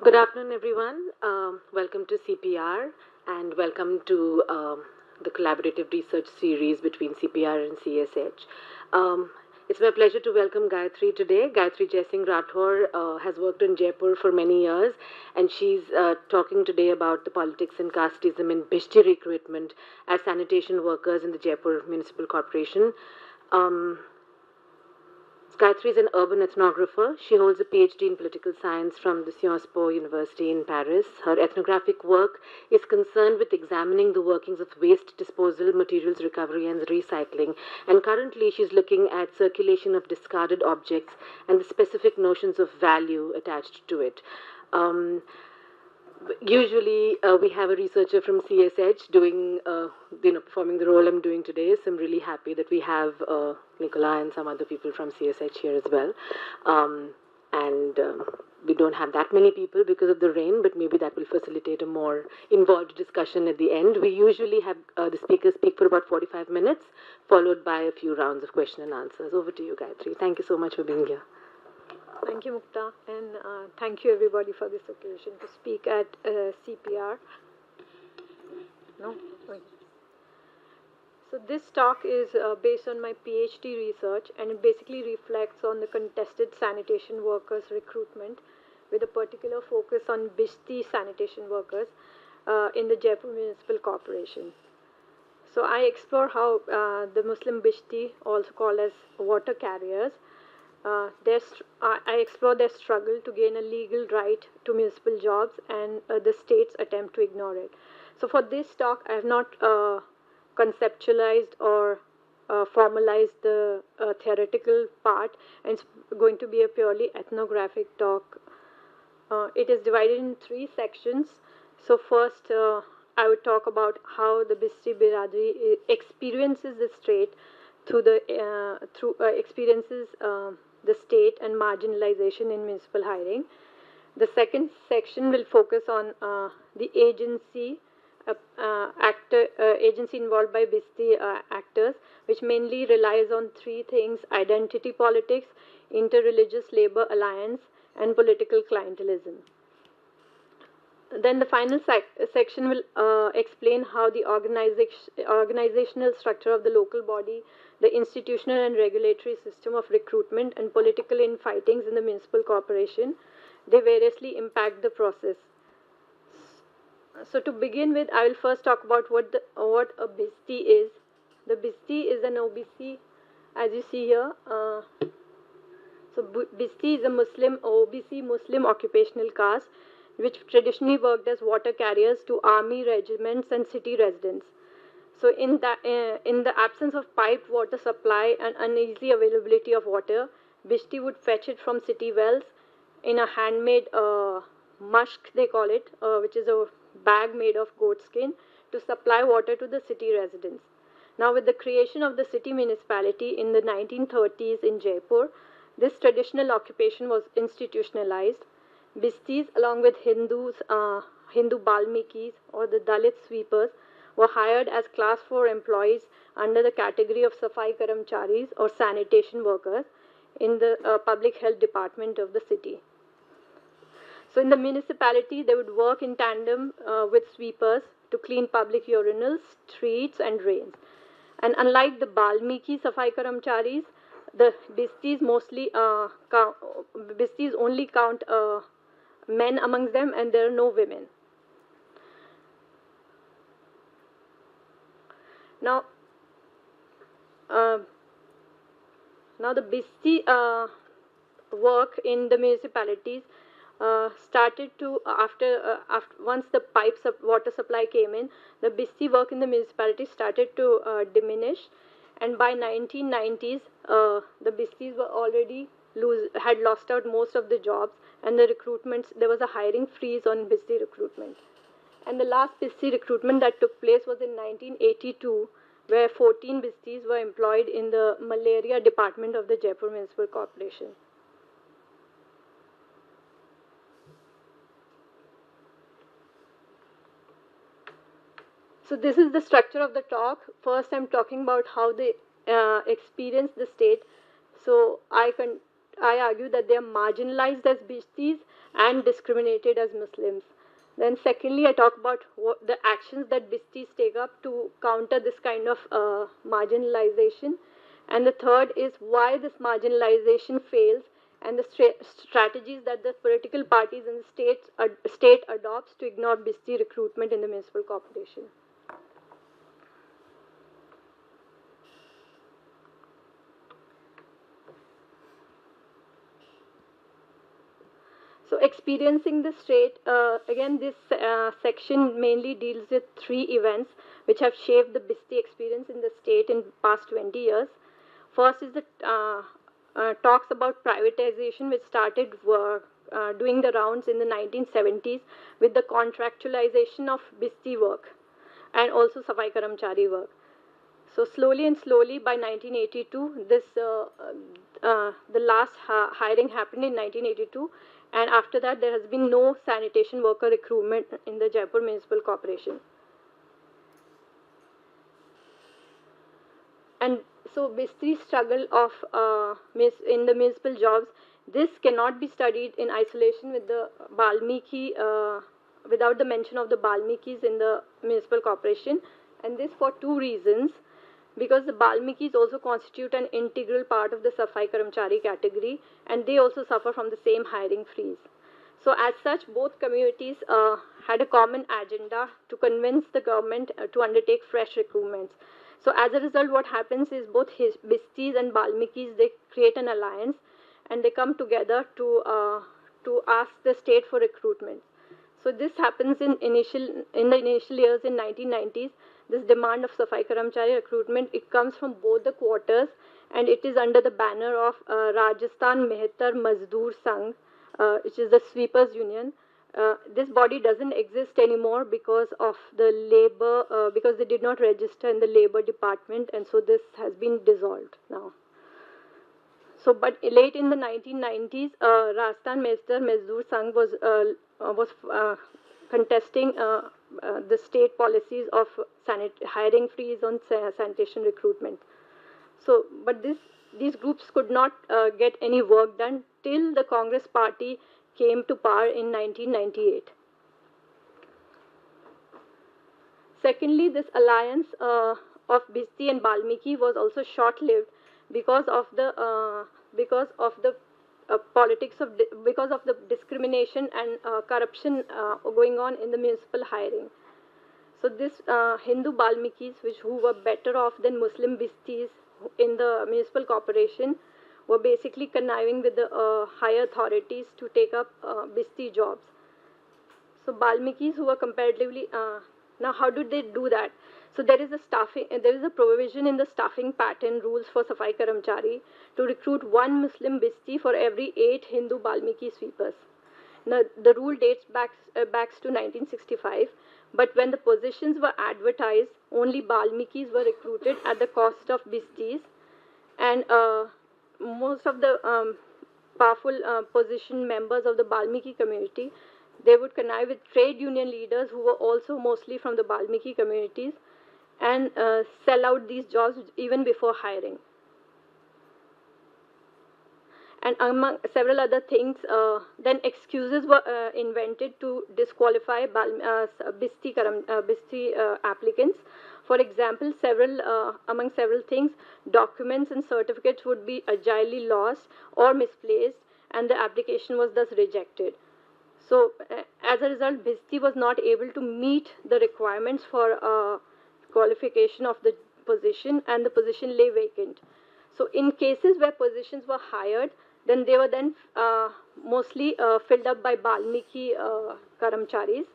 Good afternoon, everyone. Welcome to CPR and welcome to the collaborative research series between CPR and CSH. It's my pleasure to welcome Gayatri today. Gayatri Jaisingh Rathore has worked in Jaipur for many years, and she's talking today about the politics and casteism in Bhisti recruitment as sanitation workers in the Jaipur Municipal Corporation. Um, Gayatri is an urban ethnographer. She holds a PhD in political science from the Sciences Po University in Paris. Her ethnographic work is concerned with examining the workings of waste disposal, materials recovery, and recycling. And currently, she's looking at circulation of discarded objects and the specific notions of value attached to it. Um, Usually, we have a researcher from CSH doing, performing the role I'm doing today. So I'm really happy that we have Nicola and some other people from CSH here as well. And we don't have that many people because of the rain, but maybe that will facilitate a more involved discussion at the end. We usually have the speakers speak for about 45 minutes, followed by a few rounds of question and answers. Over to you, Gayatri. Thank you so much for being here. Thank you, Mukta, and thank you everybody for this occasion to speak at CPR. No? Wait. So this talk is based on my PhD research, and it basically reflects on the contested sanitation workers recruitment with a particular focus on Bhisti sanitation workers in the Jaipur Municipal Corporation. So I explore how the Muslim Bhisti, also called as water carriers, I explore their struggle to gain a legal right to municipal jobs and the state's attempt to ignore it. So, for this talk, I have not conceptualized or formalized the theoretical part, and it's going to be a purely ethnographic talk. It is divided in three sections. So, first, I would talk about how the Bhisti Biradri experiences the state through experiences the state and marginalization in municipal hiring. The second section will focus on the agency involved by Bhisti actors, which mainly relies on three things: identity politics, interreligious labor alliance, and political clientelism. Then the final section will explain how the organizational structure of the local body, the institutional and regulatory system of recruitment, and political infightings in the municipal corporation, they variously impact the process. So to begin with, I will first talk about what a Bhisti is. The Bhisti is an OBC, as you see here. So Bhisti is a Muslim OBC Muslim occupational caste which traditionally worked as water carriers to army regiments and city residents. So, in the absence of piped water supply and uneasy availability of water, Bhisti would fetch it from city wells in a handmade mushk, they call it, which is a bag made of goat skin, to supply water to the city residents. Now, with the creation of the city municipality in the 1930s in Jaipur, this traditional occupation was institutionalized. Bhistis, along with Hindu Balmikis or the Dalit sweepers, were hired as class 4 employees under the category of Safai Karamcharis or sanitation workers in the public health department of the city. So, in the municipality, they would work in tandem with sweepers to clean public urinals, streets, and drains. And unlike the Balmiki Safai Karamcharis, the Bhistis Bhistis only count men amongst them, and there are no women. Now, the Bhisti work in the municipalities started to after once the water supply came in, the Bhisti work in the municipality started to diminish, and by 1990s, the Bhistis were already had lost out most of the jobs, and the recruitments, there was a hiring freeze on Bhisti recruitment. And the last Bhisti recruitment that took place was in 1982, where 14 Bhistis were employed in the malaria department of the Jaipur Municipal Corporation. So this is the structure of the talk. First, I'm talking about how they experience the state. So I can I argue that they are marginalized as Bhishtis and discriminated as Muslims. Then, secondly, I talk about what the actions that Bhistis take up to counter this kind of marginalization. And the third is why this marginalization fails and the strategies that the political parties and the state adopts to ignore Bhisti recruitment in the municipal corporation. So, experiencing the state, again, this section mainly deals with three events which have shaped the Bhisti experience in the state in past 20 years. First is the talks about privatization, which started doing the rounds in the 1970s with the contractualization of Bhisti work and also Safai Karamchari work. So slowly and slowly, by 1982, the last hiring happened in 1982, and after that, there has been no sanitation worker recruitment in the Jaipur Municipal Corporation. And so, Bistri's struggle of in the municipal jobs, this cannot be studied in isolation with the Balmiki, without the mention of the Balmikis in the municipal corporation, and this for two reasons. Because the Balmikis also constitute an integral part of the Safai Karamchari category, and they also suffer from the same hiring freeze. So, as such, both communities had a common agenda to convince the government to undertake fresh recruitments. So, as a result, what happens is both Bistis and Balmikis, they create an alliance, and they come together to ask the state for recruitment. So this happens in the initial years in 1990s. This demand of Safai Karamchari recruitment, it comes from both the quarters, and it is under the banner of Rajasthan Mehtar Mazdoor Sangh, which is the sweepers union. This body doesn't exist anymore because of the labor, because they did not register in the labor department, and so this has been dissolved now. So, but late in the 1990s, Rajasthan Mehtar Mazdoor Sangh was contesting the state policies of hiring freeze on sanitation recruitment. So, but these groups could not get any work done till the Congress party came to power in 1998. Secondly, this alliance of Bhisti and Balmiki was also short-lived because of the politics of because of the discrimination and corruption going on in the municipal hiring. So this Hindu Balmikis, who were better off than Muslim Bhistis in the municipal corporation, were basically conniving with the higher authorities to take up Bhisti jobs. So Balmikis, who were comparatively now, how did they do that? So there is a provision in the staffing pattern rules for Safai Karamchari to recruit one Muslim Bhisti for every 8 Hindu Balmiki sweepers. Now the rule dates back to 1965, but when the positions were advertised, only Balmikis were recruited at the cost of Bhistis, and most of the powerful position members of the Balmiki community, they would connive with trade union leaders who were also mostly from the Balmiki communities and sell out these jobs even before hiring. And among several other things, then excuses were invented to disqualify Bhisti applicants. For example, among several things, documents and certificates would be agilely lost or misplaced, and the application was thus rejected. So, as a result, Bhisti was not able to meet the requirements for qualification of the position, and the position lay vacant. So, in cases where positions were hired, then they were then mostly filled up by Balmiki Karamcharis,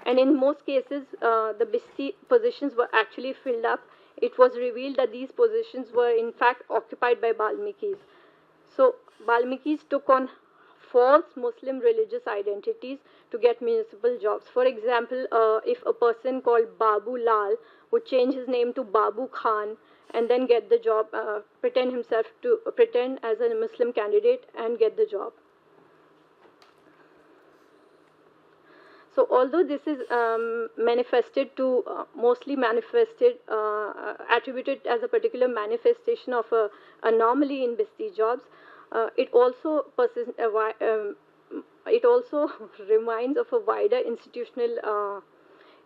and in most cases, the Bhisti positions were actually filled up. It was revealed that these positions were in fact occupied by Balmikis. So, Balmikis took on false Muslim religious identities to get municipal jobs. For example, if a person called Babu Lal would change his name to Babu Khan and then get the job, pretend as a Muslim candidate and get the job. So, although this is attributed as a particular manifestation of a anomaly in Bhisti jobs, It also it also reminds of a wider institutional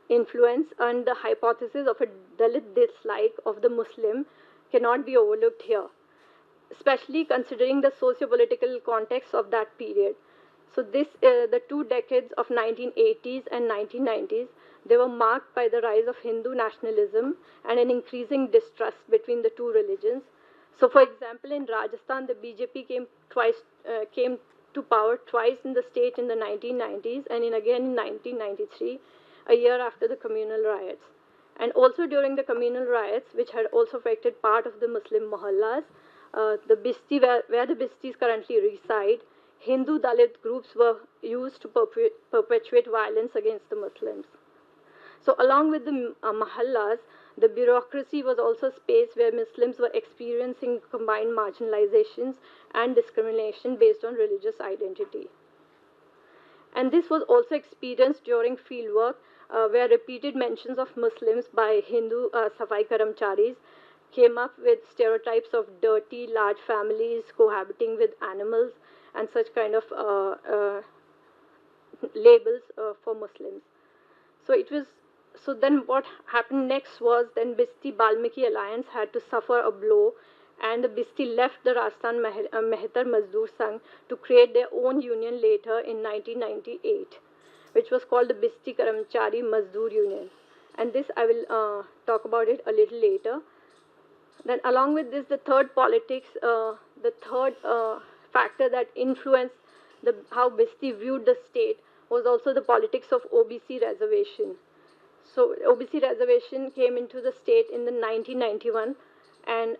influence, and the hypothesis of a Dalit dislike of the Muslim cannot be overlooked here, especially considering the socio-political context of that period. So the 2 decades of 1980s and 1990s, they were marked by the rise of Hindu nationalism and an increasing distrust between the two religions. So, for example, in Rajasthan, the BJP came to power twice in the state in the 1990s and again in 1993, a year after the communal riots. And also during the communal riots, which had also affected part of the Muslim mohallas, the Bhisti, where the Bhistis currently reside, Hindu Dalit groups were used to perpetuate violence against the Muslims. So, along with the mahallas, the bureaucracy was also a space where Muslims were experiencing combined marginalizations and discrimination based on religious identity. And this was also experienced during fieldwork, where repeated mentions of Muslims by Hindu Safai Karamcharis came up with stereotypes of dirty, large families cohabiting with animals and such kind of labels for Muslims. So it was. So then, what happened next was then Bhisti Balmiki alliance had to suffer a blow, and the Bhisti left the Rajasthan Mehtar Mazdoor Sangh to create their own union later in 1998, which was called the Bhisti Karamchari Mazdoor Union. And this I will talk about it a little later. Then, along with this, the third politics, the third factor that influenced how Bhisti viewed the state was also the politics of OBC reservation. So OBC reservation came into the state in the 1991, and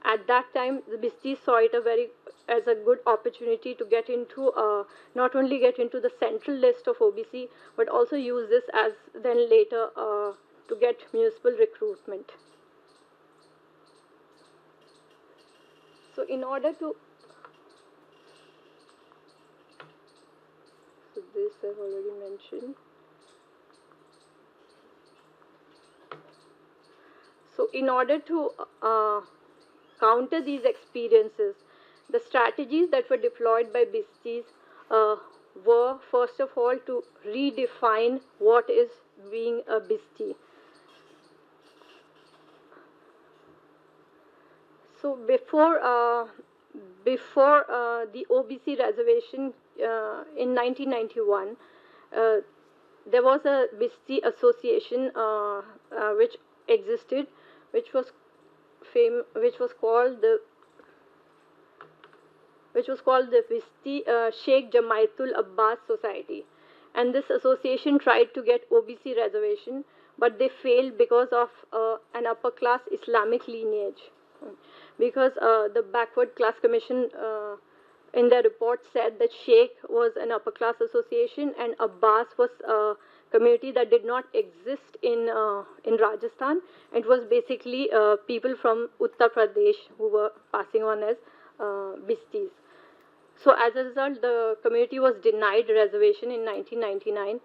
at that time the Bhistis saw it as a good opportunity to get into not only get into the central list of OBC, but also use this as then later to get municipal recruitment. So in order to so this I've already mentioned. So, in order to counter these experiences, the strategies that were deployed by Bhistis were, first of all, to redefine what is being a Bhisti. So, before the OBC reservation in 1991, uh, there was a Bhisti association which existed, which was which was called the Bhisti Sheikh Jamaitul Abbas Society, and this association tried to get OBC reservation, but they failed because of an upper class Islamic lineage, because the Backward Class Commission. In their report said that Sheikh was an upper class association and Abbas was a community that did not exist in Rajasthan. It was basically people from Uttar Pradesh who were passing on as Bhistis. So as a result, the community was denied reservation in 1999,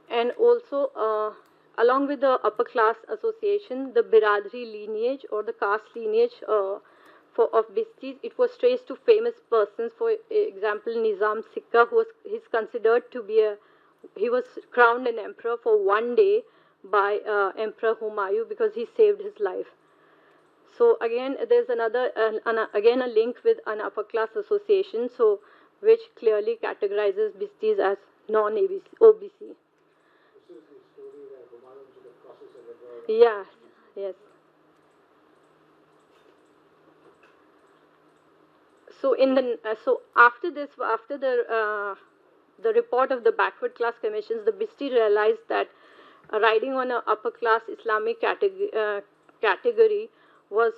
and also along with the upper class association, the Biradri lineage or the caste lineage of Bhistis, it was traced to famous persons. For example, Nizam Sikka, who was he's considered to be he was crowned an emperor for one day by Emperor Humayun because he saved his life. So again, there's again a link with an upper class association, so which clearly categorizes Bhistis as non-OBC. Yes, yes. So so after this, after the report of the backward class commissions, the Bhisti realized that riding on an upper class Islamic category was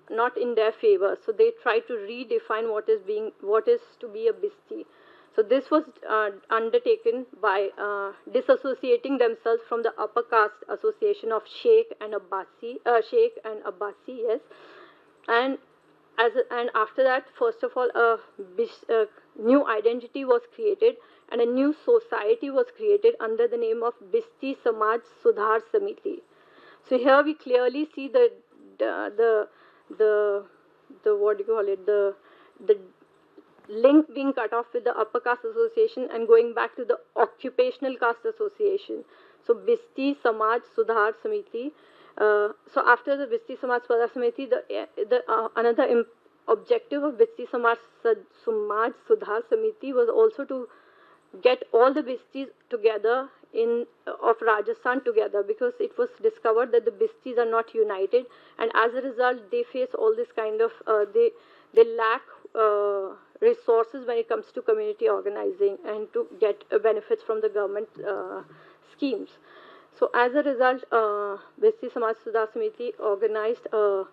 not in their favor. So they tried to redefine what is to be a Bhisti. So this was undertaken by disassociating themselves from the upper caste association of Sheikh and Abbasi, yes, and and after that, first of all, a new identity was created and a new society was created under the name of Bhisti Samaj Sudhar Samiti. So here we clearly see the what do you call it, the link being cut off with the upper caste association and going back to the occupational caste association. So Bhisti Samaj Sudhar Samiti. So after the Bhisti Samaj Sudhar Samiti, another objective of Bhisti Samaj Sudhar Samiti was also to get all the Bhistis together in of Rajasthan together, because it was discovered that the Bhistis are not united, and as a result they face all this kind of they lack resources when it comes to community organizing and to get benefits from the government schemes. So as a result, Bhisti Samaj Sudhar Samiti organized a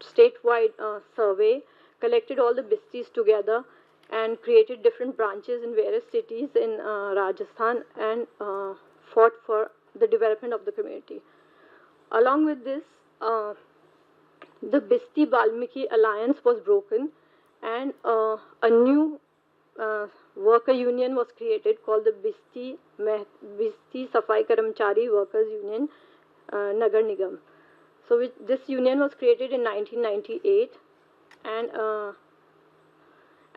statewide survey, collected all the Bhistis together, and created different branches in various cities in Rajasthan, and fought for the development of the community. Along with this, the Bhisti Valmiki alliance was broken, and a new worker union was created called the Bhisti Safai Karamchari Workers Union Nagar Nigam. So this union was created in 1998, and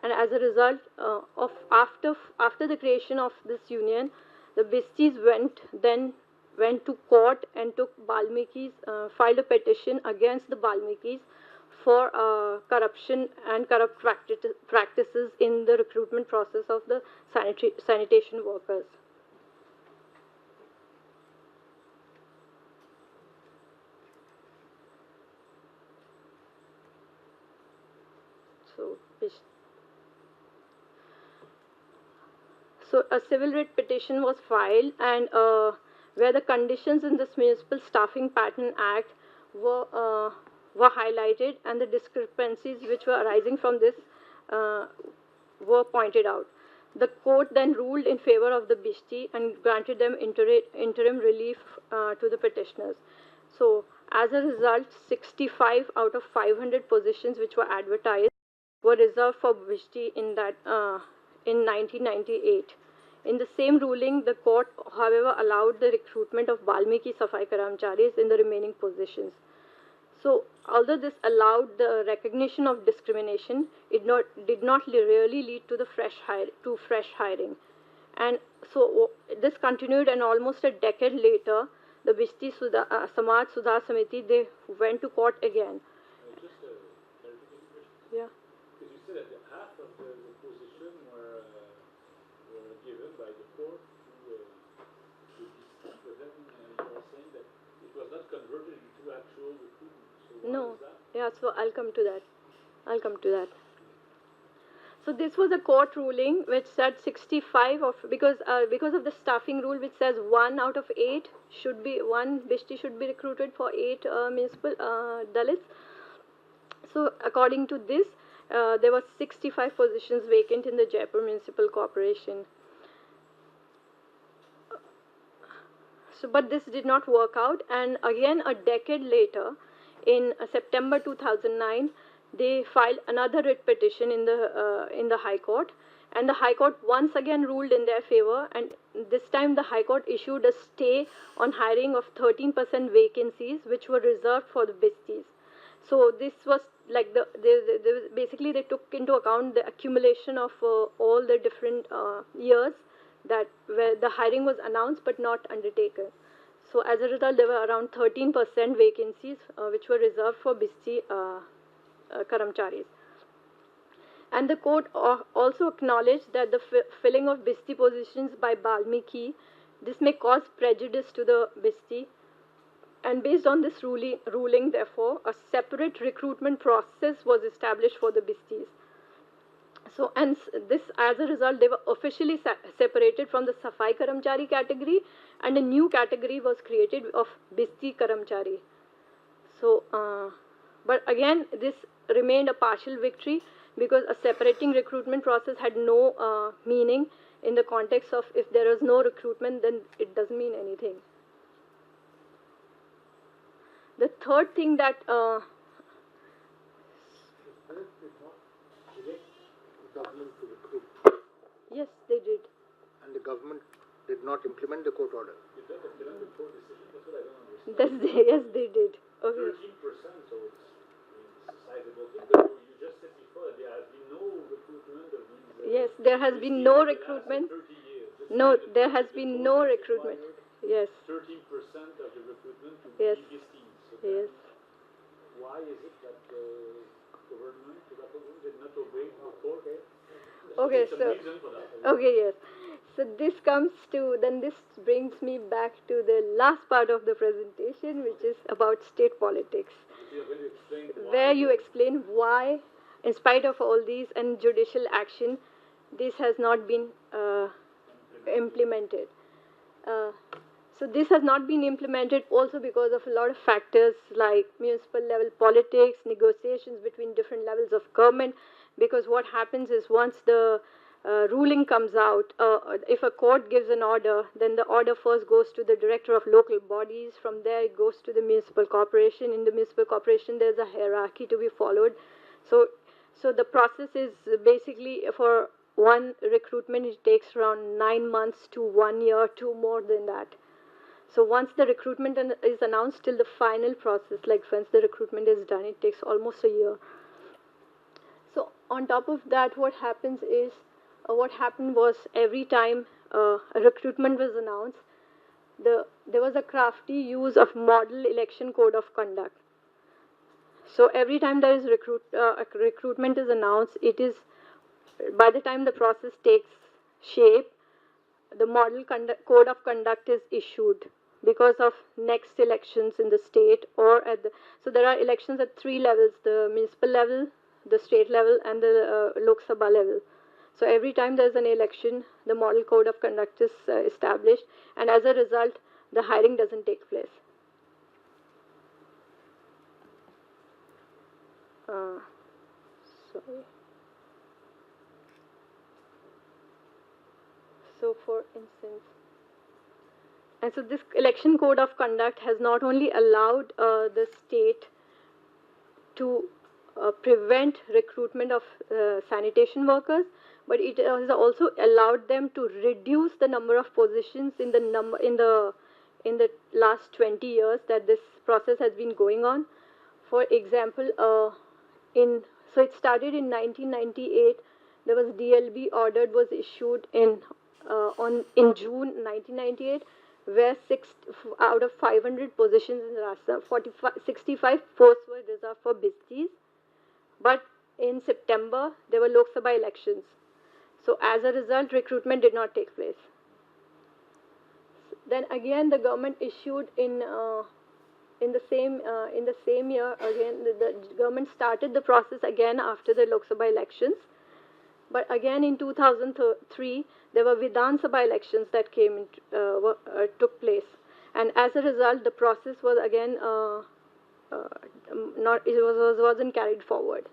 and as a result of after the creation of this union, the Bhistis went to court and took Balmikis, filed a petition against the Balmikis for corruption and corrupt practices in the recruitment process of the sanitation workers. So, a civil writ petition was filed, and where the conditions in this Municipal Staffing Pattern Act were uh, were highlighted, and the discrepancies which were arising from this uh, were pointed out. The court then ruled in favor of the Bishti and granted them interim relief to the petitioners. So, as a result, 65 out of 500 positions which were advertised were reserved for Bishti in 1998. In the same ruling, the court, however, allowed the recruitment of Balmiki Safai Karamcharis in the remaining positions. So, although this allowed the recognition of discrimination, it did not really lead to the fresh hiring. And so this continued, and almost a decade later, the Samaj Sudhar Samiti, they went to court again. Just a clarification question. Yeah. Because you said that half of the position were given by the court to BC, but then you are saying that it was not converted into actual recruitment. So No. why is that? Yeah, so I'll come to that. I'll come to that. So this was a court ruling which said 65 of, because of the staffing rule which says 1 out of 8 should be, one Bishti should be recruited for 8 municipal Dalits. So according to this, there were 65 positions vacant in the Jaipur Municipal Corporation. So, but this did not work out, and again a decade later, in September 2009, they filed another writ petition in the High Court, and the High Court once again ruled in their favor, and this time the High Court issued a stay on hiring of 13% vacancies which were reserved for the Bistis. So this was like basically they took into account the accumulation of all the different years that where the hiring was announced but not undertaken. So as a result, there were around 13% vacancies which were reserved for Bhisti Karamcharis. And the court also acknowledged that the filling of Bhisti positions by Balmiki, this may cause prejudice to the Bhisti. And based on this ruling, therefore, a separate recruitment process was established for the Bhistis. So, and this, as a result, they were officially separated from the Safai Karamchari category, and a new category was created of Bhisti Karamchari. So, but again, this remained a partial victory, because a separating recruitment process had no meaning in the context of, if there is no recruitment, then it doesn't mean anything. The third thing that government to recruit. Yes, they did. And the government did not implement the court order. Did that implement the court decision? That's what I don't understand. Yes, they did. Okay. 13%, so it's a sizable thing. But you just said before that they there has been no recruitment. 30 years. No, there has been no recruitment. Yes. 13% of the recruitment to Yes. be Bhisti. So Yes. why is it that the government did not obey the court? Okay, Some so reason for that. okay, yes. So this brings me back to the last part of the presentation, which is about state politics, You are going to explain why. where you explain why, in spite of all these and judicial action, this has not been implemented. So this has not been implemented also because of a lot of factors like municipal level politics, negotiations between different levels of government. Because what happens is once the ruling comes out, if a court gives an order, then the order first goes to the director of local bodies. From there, it goes to the municipal corporation. In the municipal corporation, there's a hierarchy to be followed. So the process is basically for one recruitment, it takes around 9 months to 1 year, to more than that. So once the recruitment is announced till the final process, like once the recruitment is done, it takes almost a year. So on top of that, what happened was every time a recruitment was announced, there was a crafty use of model election code of conduct. So every time there is a recruitment is announced, it is by the time the process takes shape, the model code of conduct is issued because of next elections in the state or so there are elections at three levels: the municipal level, the state level, and the Lok Sabha level. So every time there's an election, the model code of conduct is established, and as a result, the hiring doesn't take place. Sorry. So, for instance, and so this election code of conduct has not only allowed the state to prevent recruitment of sanitation workers, but it has also allowed them to reduce the number of positions in the last 20 years that this process has been going on. For example, so it started in 1998. There was DLB order was issued in June 1998, where out of 500 positions in Rajasthan, 65 posts were reserved for Bhistis. But in September, there were Lok Sabha elections. So as a result, recruitment did not take place. Then again, the government issued in the same year again. The government started the process again after the Lok Sabha elections. But again, in 2003, there were Vidhan Sabha elections that took place, and as a result, the process was again wasn't carried forward.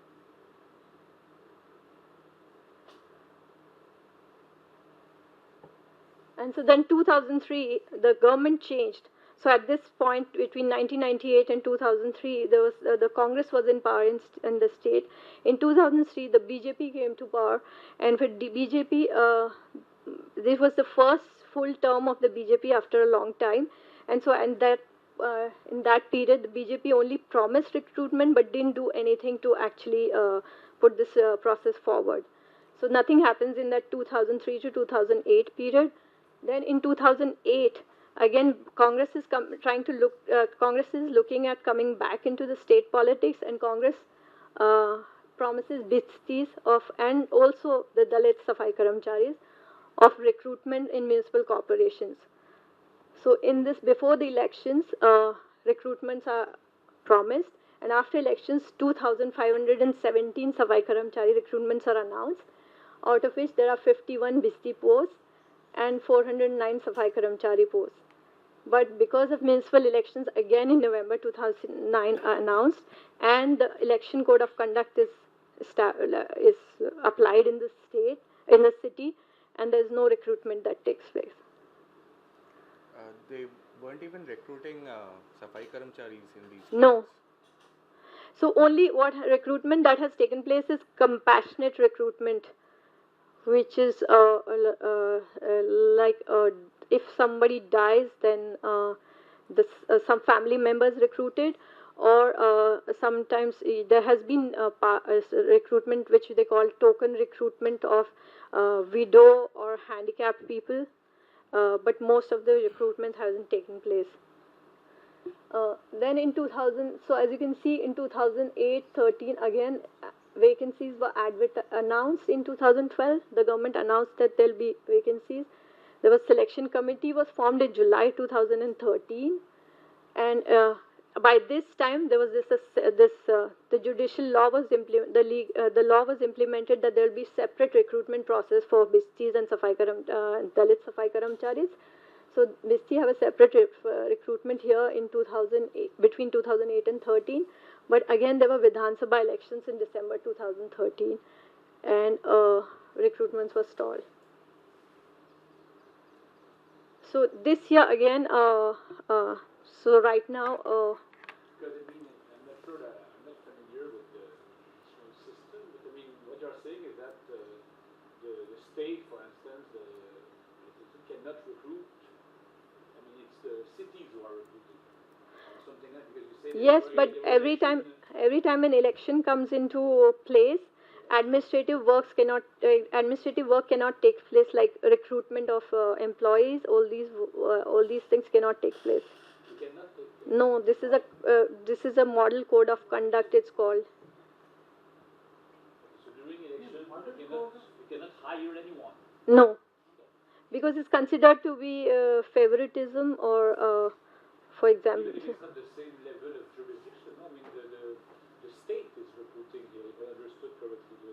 And so then 2003, the government changed. So at this point, between 1998 and 2003, there was the Congress was in power in the state. In 2003, the BJP came to power, and for the BJP, this was the first full term of the BJP after a long time. And so, in that period, the BJP only promised recruitment but didn't do anything to actually put this process forward. So nothing happens in that 2003 to 2008 period. Then in 2008, again, Congress is Congress is looking at coming back into the state politics, and Congress promises Bhistis and also the Dalit Safai Karamcharis of recruitment in municipal corporations. So in this, before the elections, recruitments are promised, and after elections, 2,517 Safai Karamchari recruitments are announced, out of which there are 51 Bhisti posts and 409 Safai Karamchari posts. But because of municipal elections again in November 2009 are announced, and the election code of conduct is applied in the city, and there is no recruitment that takes place. They weren't even recruiting Safai Karamcharis in these. No. So only what recruitment that has taken place is compassionate recruitment, which is if somebody dies, then some family members recruited, or sometimes there has been recruitment which they call token recruitment of widow or handicapped people, but most of the recruitment hasn't taken place. Then in 2000, so as you can see, in 2008-13 again, vacancies were announced in 2012. The government announced that there'll be vacancies. There was selection committee was formed in July 2013, and by this time there was the judicial law was the law was implemented that there will be separate recruitment process for Bhistis and Dalit Safai Karamcharis. So Bhisti have a separate recruitment here in 2008, between 2008 and 13. But again, there were Vidhan Sabha elections in December 2013, and recruitments were stalled. So this year again, so right now. Because I mean, I'm not sure that I'm not familiar with the insurance system, but I mean, what you're saying is that the state, for instance, cannot recruit. I mean, it's the cities who are recruiting, or something like that. Because you say Yes, but every time an election comes into place, administrative work cannot take place, like recruitment of employees. All these things cannot take place. you cannot take. No, this is a model code of conduct. It's called. So during election, you cannot hire anyone. No, because it's considered to be favoritism or, for example. Even if it's not the same level of jurisdiction, no? I mean, the state is recruiting here, if I understood correctly, the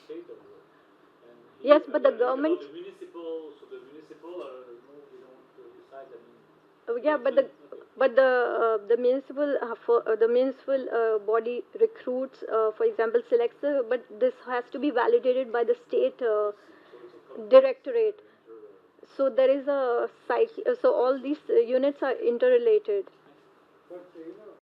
state of work. And here, Yes, but the government. the municipal, so the municipal, no, they don't decide. I mean, Yeah, but the municipal body recruits, for example, selects but this has to be validated by the state directorate. So there is a cycle. So all these units are interrelated. But